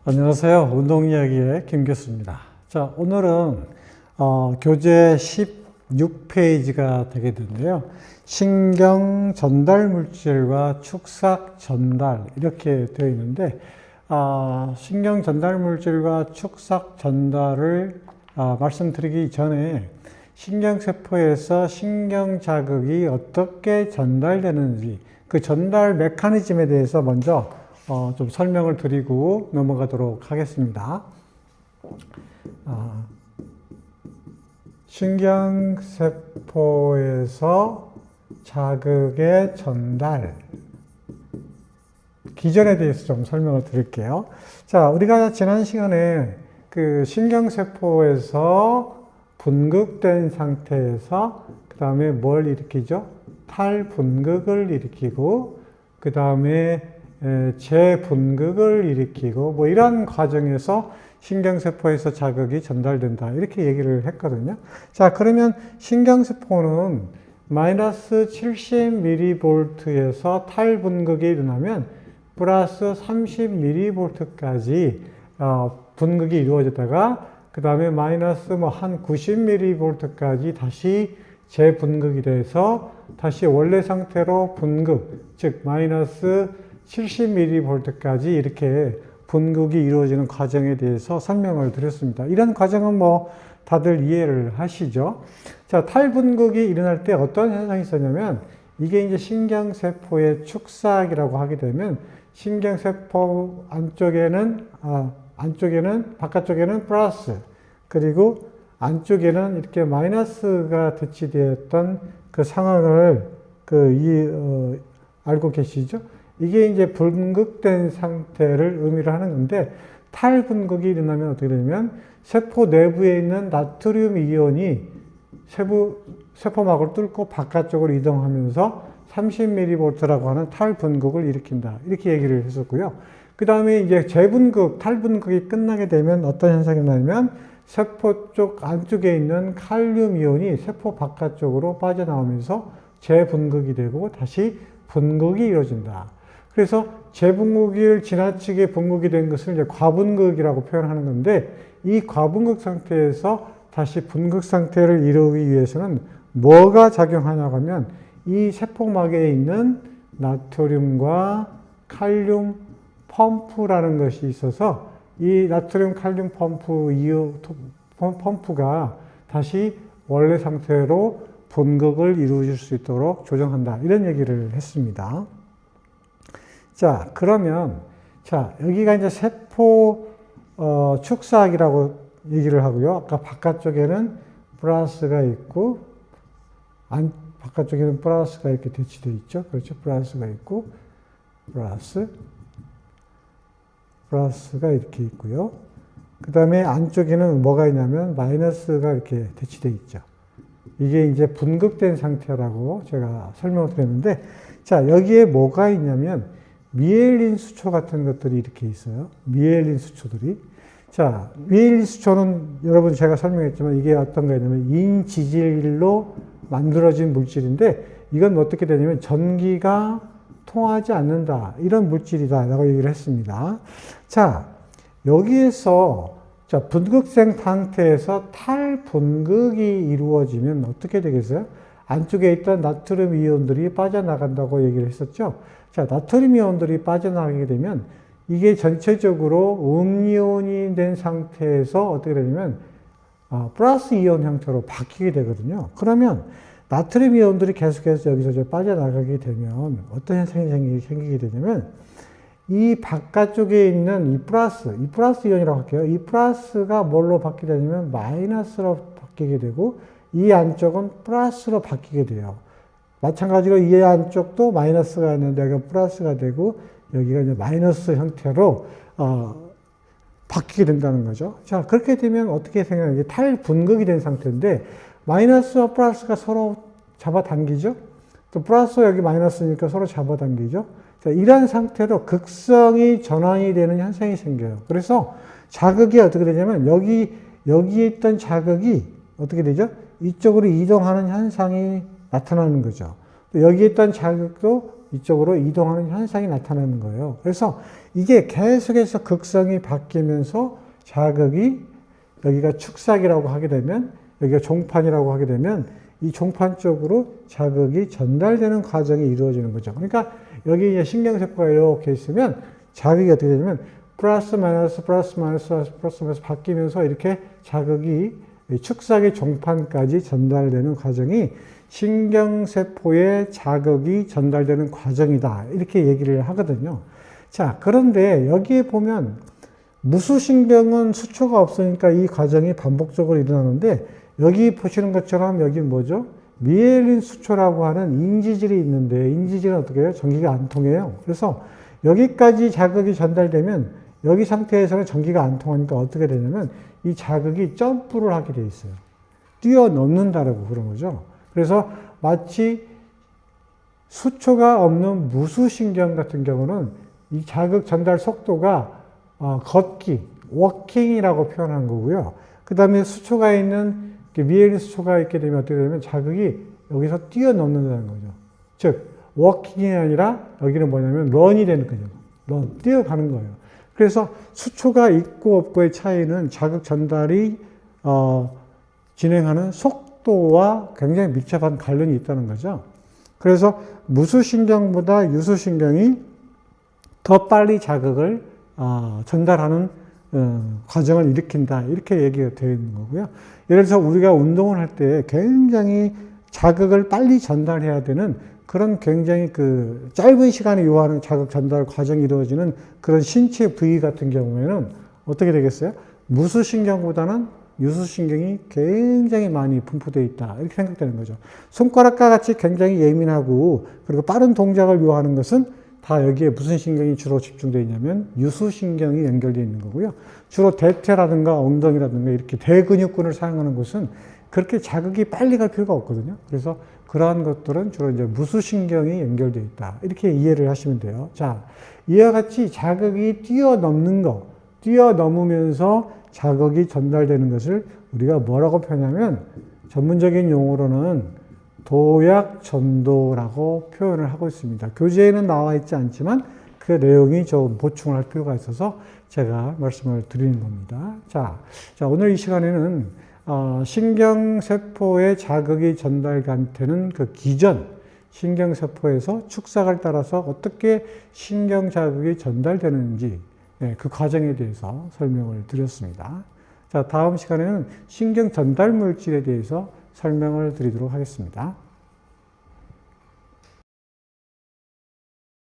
안녕하세요. 운동이야기의 김 교수입니다. 자, 오늘은 교재 16페이지가 되게 되는데요. 신경 전달 물질과 축삭 전달 이렇게 되어 있는데 신경 전달 물질과 축삭 전달을 말씀드리기 전에 신경세포에서 신경 자극이 어떻게 전달되는지 그 전달 메커니즘에 대해서 먼저 좀 설명을 드리고 넘어가도록 하겠습니다. 신경세포에서 자극의 전달 기전에 대해서 좀 설명을 드릴게요. 자, 우리가 지난 시간에 그 신경세포에서 분극된 상태에서 그 다음에 뭘 일으키죠? 탈분극을 일으키고 그 다음에 재분극을 일으키고 뭐 이런 과정에서 신경세포에서 자극이 전달된다 이렇게 얘기를 했거든요. 자, 그러면 신경세포는 마이너스 70mV에서 탈분극이 일어나면 플러스 30mV까지 분극이 이루어졌다가 그 다음에 마이너스 한 90mV까지 다시 재분극이 돼서 다시 원래 상태로 분극, 즉 마이너스 70mV까지 이렇게 분극이 이루어지는 과정에 대해서 설명을 드렸습니다. 이런 과정은 뭐 다들 이해를 하시죠? 자, 탈분극이 일어날 때 어떤 현상이 있었냐면 이게 이제 신경세포의 축삭이라고 하게 되면 신경세포 바깥쪽에는 플러스 그리고 안쪽에는 이렇게 마이너스가 대치되었던 그 상황을 알고 계시죠? 이게 이제 분극된 상태를 의미를 하는 건데 탈분극이 일어나면 어떻게 되냐면 세포 내부에 있는 나트륨 이온이 세포막을 뚫고 바깥쪽으로 이동하면서 30mV라고 하는 탈분극을 일으킨다. 이렇게 얘기를 했었고요. 그 다음에 이제 재분극, 탈분극이 끝나게 되면 어떤 현상이 나냐면 세포 쪽 안쪽에 있는 칼륨 이온이 세포 바깥쪽으로 빠져나오면서 재분극이 되고 다시 분극이 이루어진다. 그래서 재분극을 지나치게 분극이 된 것을 이제 과분극이라고 표현하는 건데 이 과분극 상태에서 다시 분극 상태를 이루기 위해서는 뭐가 작용하냐고 하면 이 세포막에 있는 나트륨과 칼륨 펌프라는 것이 있어서 이 나트륨 칼륨 펌프가 다시 원래 상태로 분극을 이루어질 수 있도록 조정한다. 이런 얘기를 했습니다. 자, 그러면, 여기가 이제 세포, 축삭이라고 얘기를 하고요. 아까 바깥쪽에는 플러스가 있고, 바깥쪽에는 플러스가 이렇게 대치되어 있죠. 그렇죠. 플러스가 있고, 플러스가 이렇게 있고요. 그 다음에 안쪽에는 뭐가 있냐면, 마이너스가 이렇게 대치되어 있죠. 이게 이제 분극된 상태라고 제가 설명을 드렸는데, 자, 여기에 뭐가 있냐면, 미엘린 수초 같은 것들이 이렇게 있어요. 미엘린 수초들이. 자, 미엘린 수초는 여러분 제가 설명했지만 이게 어떤 거냐면 인지질로 만들어진 물질인데 이건 어떻게 되냐면 전기가 통하지 않는다. 이런 물질이다. 라고 얘기를 했습니다. 자, 여기에서 분극생 상태에서 탈분극이 이루어지면 어떻게 되겠어요? 안쪽에 있던 나트륨 이온들이 빠져나간다고 얘기를 했었죠. 자, 나트륨 이온들이 빠져나가게 되면 이게 전체적으로 음이온이 된 상태에서 어떻게 되냐면 플러스 이온 형태로 바뀌게 되거든요. 그러면 나트륨 이온들이 계속해서 여기서 빠져나가게 되면 어떤 현상이 생기게 되냐면 이 바깥쪽에 있는 이 플러스 이온이라고 할게요. 이 플러스가 뭘로 바뀌게 되냐면 마이너스로 바뀌게 되고 이 안쪽은 플러스로 바뀌게 돼요. 마찬가지로 이 안쪽도 마이너스가 있는데 여기가 플러스가 되고 여기가 이제 마이너스 형태로 바뀌게 된다는 거죠. 자, 그렇게 되면 어떻게 생각하냐? 탈분극이 된 상태인데 마이너스와 플러스가 서로 잡아당기죠. 또 플러스와 여기 마이너스니까 서로 잡아당기죠. 자, 이런 상태로 극성이 전환이 되는 현상이 생겨요. 그래서 자극이 어떻게 되냐면 여기에 있던 자극이 어떻게 되죠? 이쪽으로 이동하는 현상이 나타나는 거죠. 여기에 있던 자극도 이쪽으로 이동하는 현상이 나타나는 거예요. 그래서 이게 계속해서 극성이 바뀌면서 자극이 여기가 축삭이라고 하게 되면 여기가 종판이라고 하게 되면 이 종판 쪽으로 자극이 전달되는 과정이 이루어지는 거죠. 그러니까 여기 이제 신경세포가 이렇게 있으면 자극이 어떻게 되냐면 플러스 마이너스 플러스 마이너스 플러스 마이너스 바뀌면서 이렇게 자극이 축삭의 종판까지 전달되는 과정이 신경세포에 자극이 전달되는 과정이다. 이렇게 얘기를 하거든요. 자, 그런데 여기에 보면 무수신경은 수초가 없으니까 이 과정이 반복적으로 일어나는데 여기 보시는 것처럼 여기 뭐죠? 미엘린 수초라고 하는 인지질이 있는데 인지질은 어떻게 해요? 전기가 안 통해요. 그래서 여기까지 자극이 전달되면 여기 상태에서는 전기가 안 통하니까 어떻게 되냐면 이 자극이 점프를 하게 돼 있어요. 뛰어넘는다라고 그런 거죠. 그래서 마치 수초가 없는 무수신경 같은 경우는 이 자극 전달 속도가 걷기, 워킹이라고 표현한 거고요. 그 다음에 수초가 있는 미엘린 수초가 있게 되면 어떻게 되면 자극이 여기서 뛰어넘는다는 거죠. 즉 워킹이 아니라 여기는 뭐냐면 런이 되는 거죠. 런, 뛰어가는 거예요. 그래서 수초가 있고 없고의 차이는 자극 전달이 진행하는 속도와 굉장히 밀접한 관련이 있다는 거죠. 그래서 무수신경보다 유수신경이 더 빨리 자극을 전달하는 과정을 일으킨다. 이렇게 얘기가 되어 있는 거고요. 예를 들어서 우리가 운동을 할 때 굉장히 자극을 빨리 전달해야 되는 그런 굉장히 그 짧은 시간에 요하는 자극 전달 과정이 이루어지는 그런 신체 부위 같은 경우에는 어떻게 되겠어요? 무수신경보다는 유수신경이 굉장히 많이 분포되어 있다. 이렇게 생각되는 거죠. 손가락과 같이 굉장히 예민하고 그리고 빠른 동작을 요하는 것은 다 여기에 무슨 신경이 주로 집중되어 있냐면 유수신경이 연결되어 있는 거고요. 주로 대퇴라든가 엉덩이라든가 이렇게 대근육근을 사용하는 곳은 그렇게 자극이 빨리 갈 필요가 없거든요. 그래서 그러한 것들은 주로 이제 무수신경이 연결되어 있다. 이렇게 이해를 하시면 돼요. 자, 이와 같이 자극이 뛰어넘는 거, 뛰어넘으면서 자극이 전달되는 것을 우리가 뭐라고 표현하면 전문적인 용어로는 도약전도라고 표현을 하고 있습니다. 교재에는 나와 있지 않지만 그 내용이 좀 보충을 할 필요가 있어서 제가 말씀을 드리는 겁니다. 자, 오늘 이 시간에는 신경세포의 자극이 전달되는 그 기전, 신경세포에서 축삭을 따라서 어떻게 신경자극이 전달되는지 그 과정에 대해서 설명을 드렸습니다. 자, 다음 시간에는 신경전달물질에 대해서 설명을 드리도록 하겠습니다.